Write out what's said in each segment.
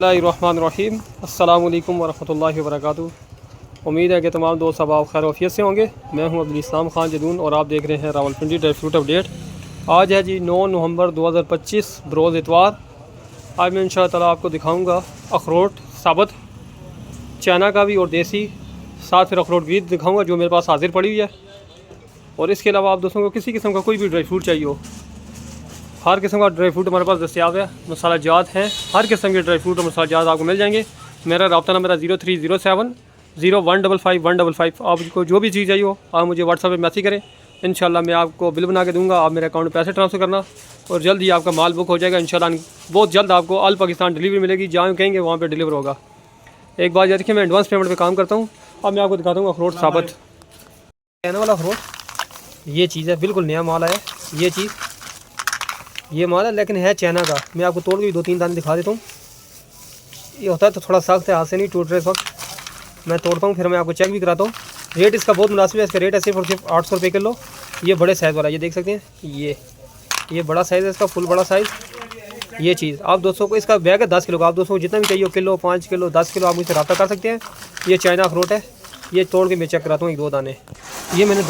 बिस्मिल्लाहिर्रहमानिर्रहीम। अस्सलामु अलैकुम वरहमतुल्लाहि वबरकातुहू। उम्मीद है कि तमाम दोस्त अब आप खैर वफ़ियत से होंगे। मैं हूं अब्दुल इस्लाम खान जदून और आप देख रहे हैं रावलपिंडी ड्राई फ्रूट अपडेट। आज है जी 9 नवंबर 2025 बरोज़ इतवार। आज मैं इंशाअल्लाह ताला आपको दिखाऊंगा अखरोट साबत, चाइना का भी और देसी, साथ फिर अखरोट भी दिखाऊँगा जो मेरे पास हाजिर पड़ी हुई है। और इसके अलावा आप दोस्तों को किसी किस्म का कोई भी ड्राई फ्रूट चाहिए हो, हर किस्म का ड्राई फ्रूट हमारे पास दस्तियाब है। मसाला जात हैं, हर किस्म के ड्राई फ्रूट और मसाला जात आपको मिल जाएंगे। मेरा रब्ता नंबर है 0307 0155 आपको जो भी चीज़ चाहिए हो आप मुझे व्हाट्सएप पे मैसेज करें। इंशाल्लाह मैं आपको बिल बना के दूंगा, आप मेरे अकाउंट में पैसे ट्रांसफ़र करना और जल्द ही आपका माल बुक हो जाएगा। इंशाल्लाह बहुत जल्द आपको ऑल पाकिस्तान डिलीवरी मिलेगी, जहाँ कहेंगे वहाँ पर डिलीवर होगा। एक बार देखिए, मैं एडवांस पेमेंट पर काम करता हूँ। अब मैं आपको दिखाता हूँ अखरोट साबत, कहने वाला अखरोट। ये चीज़ है, बिल्कुल नया माल आया। ये चीज़, ये माल है लेकिन है चाइना का। मैं आपको तोड़ के भी 2-3 दाने दिखा देता हूँ। ये होता है तो थोड़ा सख्त है, हाथ से नहीं टूट रहे इस वक्त। मैं तोड़ता हूँ फिर मैं आपको चेक भी कराता हूँ। रेट इसका बहुत मुनासिब है। इसका रेट है सिर्फ और सिर्फ 800 रुपये किलो। ये बड़े साइज़ वाला, ये देख सकते हैं। ये बड़ा साइज़ है इसका, फुल बड़ा साइज़। ये चीज़ आप दोस्तों को, इसका बैग है 10 किलो का। आप दोस्तों को जितना भी चाहिए, किलो, 5 किलो, 10 किलो, आप मुझसे रब्ता कर सकते हैं। ये चाइना अखरोट है। ये तोड़ के मैं चेक कराता हूँ 1-2 दाने। ये मैंने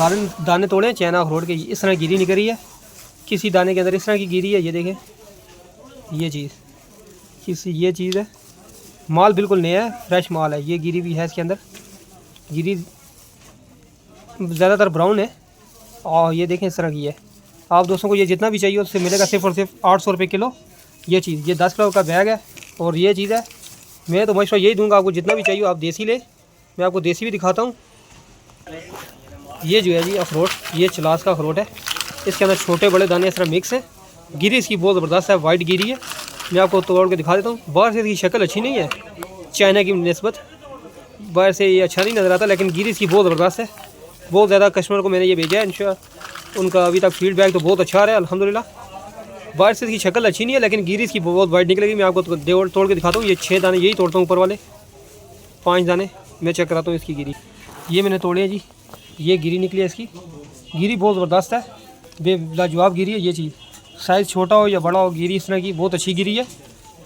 दाने तोड़े हैं चाइना अखरोट के। इस तरह गिरी निकली है, किसी दाने के अंदर इस तरह की गिरी है। ये देखें, ये चीज़ है। माल बिल्कुल नया है, फ्रेश माल है। ये गिरी भी है इसके अंदर। गिरी ज़्यादातर ब्राउन है और ये देखें इस तरह की है। आप दोस्तों को ये जितना भी चाहिए उससे मिलेगा सिर्फ और सिर्फ 800 रुपये किलो। ये चीज़, ये 10 किलो का बैग है। और ये चीज़ है, मैं तो मशवरा यही दूंगा आपको, जितना भी चाहिए आप देसी ले। मैं आपको देसी भी दिखाता हूँ। ये जो है जी अखरोट, ये चलास का अखरोट है। इसके अंदर छोटे बड़े दाने इस तरह मिक्स हैं। गिरी इसकी बहुत ज़बरदस्त है, वाइट गिरी है। मैं आपको तोड़ के दिखा देता हूँ। बाहर से इसकी शक्ल अच्छी नहीं है चाइना की निस्बत, बाहर से ये अच्छा नहीं नज़र आता, लेकिन गिरी इसकी बहुत ज़बरदस्त है। बहुत ज़्यादा कस्टमर को मैंने ये भेजा है, इंशाअल्लाह उनका अभी तक फीडबैक तो बहुत अच्छा आ रहा है अल्हम्दुलिल्लाह। बाहर से इसकी शक्ल अच्छी नहीं है लेकिन गिरी इसकी बहुत वाइट निकलेगी। मैं आपको तोड़ के दिखाता हूँ। ये 6 दाने यही तोड़ता हूँ, ऊपर वाले 5 दाने मैं चेक कराता हूँ इसकी गिरी। ये मैंने तोड़े हैं जी, ये गिरी निकली है इसकी। गिरी बहुत ज़बरदस्त है, लाजवाब गिरी है। ये चीज़ साइज़ छोटा हो या बड़ा हो, गिरी इस तरह की बहुत अच्छी गिरी है।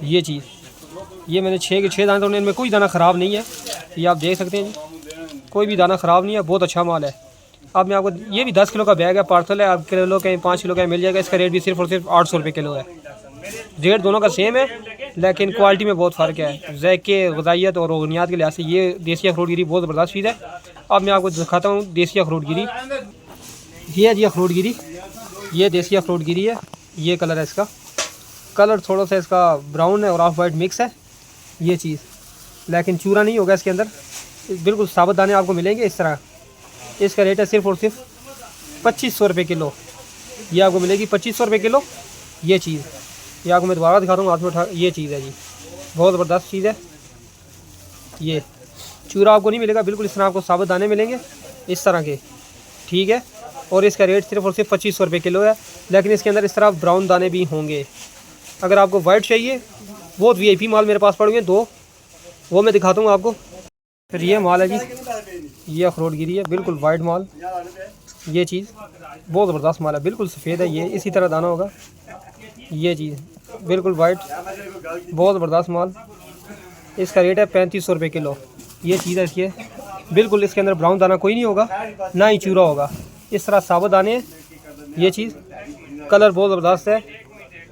ये चीज़, ये मैंने 6 के 6 दाने तोड़े, इनमें कोई दाना ख़राब नहीं है। ये आप देख सकते हैं जी, कोई भी दाना ख़राब नहीं है, बहुत अच्छा माल है। अब मैं आपको, ये भी 10 किलो का बैग है, पार्सल है। आप किलो कहीं 5 किलो का मिल जाएगा। इसका रेट भी सिर्फ और सिर्फ 800 रुपये किलो है। रेट दोनों का सेम है लेकिन क्वालिटी में बहुत फ़र्क है, ज़ायके, ग़िज़ाइयत और रोगनियात के लिहाज से। ये देसी अखरोट गिरी बहुत ज़बरदस्त चीज़ है। अब मैं आपको दिखाता हूँ देसी अखरोट गिरी। ये है जी अखरोट गिरी, ये देसी अखरोट गिरी है। ये कलर है इसका, कलर थोड़ा सा इसका ब्राउन है और ऑफ वाइट मिक्स है। ये चीज़, लेकिन चूरा नहीं होगा इसके अंदर, बिल्कुल साबुत दाने आपको मिलेंगे इस तरह। इसका रेट है सिर्फ और सिर्फ 2500 रुपये किलो। ये आपको मिलेगी 2500 रुपये किलो। ये चीज़, ये आपको मैं दोबारा दिखाता हूँ हाथ में उठा। ये चीज़ है जी, बहुत ज़बरदस्त चीज़ है। ये चूरा आपको नहीं मिलेगा, बिल्कुल इस तरह आपको साबुत दाने मिलेंगे इस तरह के, ठीक है। और इसका रेट सिर्फ और सिर्फ 2500 रुपये किलो है, लेकिन इसके अंदर इस तरह ब्राउन दाने भी होंगे। अगर आपको वाइट चाहिए, बहुत VIP माल मेरे पास पड़े हुए हैं 2, वो मैं दिखाता हूँ आपको। फिर ये माल है जी, ये अखरोट गिरी है, बिल्कुल वाइट माल। ये चीज़ बहुत ज़बरदस्त माल है, बिल्कुल सफ़ेद है। ये इसी तरह दाना होगा। ये चीज़ बिल्कुल वाइट, बहुत ज़बरदस्त माल। इसका रेट है 3500 रुपये किलो। ये चीज़ है इसकी, बिल्कुल इसके अंदर ब्राउन दाना कोई नहीं होगा, ना ही चूरा होगा, इस तरह साबुत दाने हैं। ये चीज़, कलर बहुत ज़बरदस्त है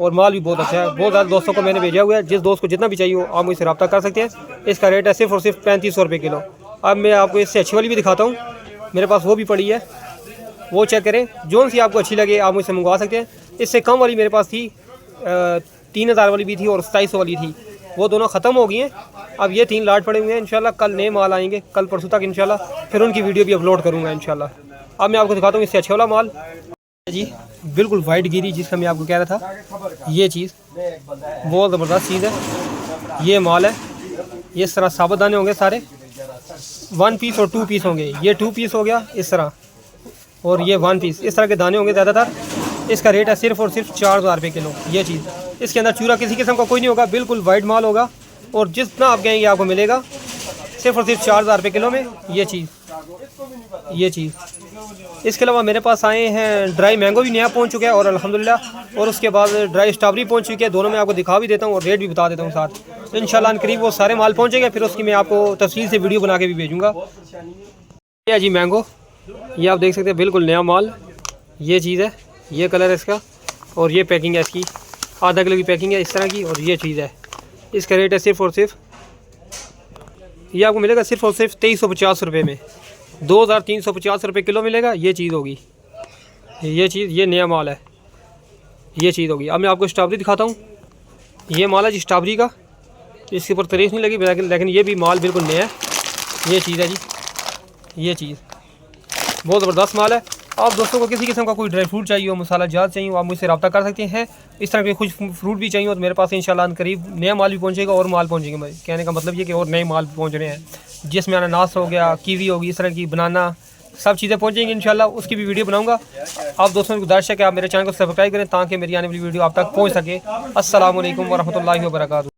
और माल भी बहुत अच्छा है। बहुत ज़्यादा दोस्तों को मैंने भेजा हुआ है, जिस दोस्त को जितना भी चाहिए हो आप मुझसे रब्ता कर सकते हैं। इसका रेट है सिर्फ और सिर्फ 3500 रुपये किलो। अब मैं आपको इससे अच्छी वाली भी दिखाता हूँ, मेरे पास वो भी पड़ी है, वो चेक करें। जो सी आपको अच्छी लगे आप मुझसे मंगवा सकते हैं। इससे कम वाली मेरे पास थी, 3000 वाली भी थी और 2700 वाली थी, वो दोनों ख़त्म हो गई हैं। अब ये 3 लाट पड़े हुए हैं। इंशाल्लाह कल नए माल आएंगे, कल परसों तक इंशाल्लाह, फिर उनकी वीडियो भी अपलोड करूँगा इंशाल्लाह। अब मैं आपको दिखाता हूँ इससे अच्छा वाला माल जी, बिल्कुल वाइट गिरी, जिसका मैं आपको कह रहा था। ये चीज़ बहुत ज़बरदस्त चीज़ है। ये माल है, ये इस तरह साबुत दाने होंगे सारे, 1 पीस और 2 पीस होंगे। ये 2 पीस हो गया इस तरह, और ये 1 पीस, इस तरह के दाने होंगे ज़्यादातर। इसका रेट है सिर्फ और सिर्फ 4000 रुपये किलो। ये चीज़, इसके अंदर चूरा किसी किस्म का कोई नहीं होगा, बिल्कुल वाइट माल होगा और जितना आप कहेंगे आपको मिलेगा सिर्फ और सिर्फ 4000 रुपये किलो में। ये चीज़ ये चीज़। इसके अलावा मेरे पास आए हैं ड्राई मैंगो भी नया पहुंच चुका है और अल्हम्दुलिल्लाह, और उसके बाद ड्राई स्ट्रॉबेरी पहुंच चुकी है। दोनों मैं आपको दिखा भी देता हूँ और रेट भी बता देता हूँ साथ। इंशाल्लाह करीब वो सारे माल पहुँचेंगे, फिर उसकी मैं आपको तफसील से वीडियो बना के भी भेजूँगा। ये जी मैंगो, ये आप देख सकते हैं बिल्कुल नया माल। ये चीज़ है, ये कलर है इसका, और ये पैकिंग है इसकी, आधा किलो की पैकिंग है इस तरह की। और ये चीज़ है, इसका रेट है सिर्फ़ और सिर्फ, ये आपको मिलेगा सिर्फ़ और सिर्फ 2350 रुपये में, 2350 रुपये किलो मिलेगा। ये चीज़ होगी, ये चीज़, ये नया माल है, ये चीज़ होगी। अब मैं आपको स्ट्रॉबेरी दिखाता हूँ। ये माल है जी स्ट्रॉबेरी का, इसके ऊपर तारीफ नहीं लगी, लेकिन ये भी माल बिल्कुल नया है। ये चीज़ है जी, ये चीज़ बहुत ज़बरदस्त माल है। आप दोस्तों को किसी किस्म का कोई ड्राई फ्रूट चाहिए हो, मसाला जात चाहिए हो, आप मुझसे रब्ता कर सकते हैं। इस तरह के कुछ फ्रूट भी चाहिए हो तो मेरे पास इंशाल्लाह करीब नया माल भी पहुंचेगा और माल पहुंचेंगे। कहने का मतलब ये कि और नए माल पहुंच रहे हैं, जिसमें अनानास हो गया, कीवी होगी, इस तरह की बनाना, सब चीज़ें पहुंचेंगी इंशाल्लाह। उसकी भी वीडियो बनाऊंगा। आप दोस्तों की गुजारिश है कि आप मेरे चैनल को सब्सक्राइब करें ताकि मेरी आने वाली वीडियो आप तक पहुँच सके। अस्सलाम वालेकुम वरहमतुल्लाहि वबरकातुहू।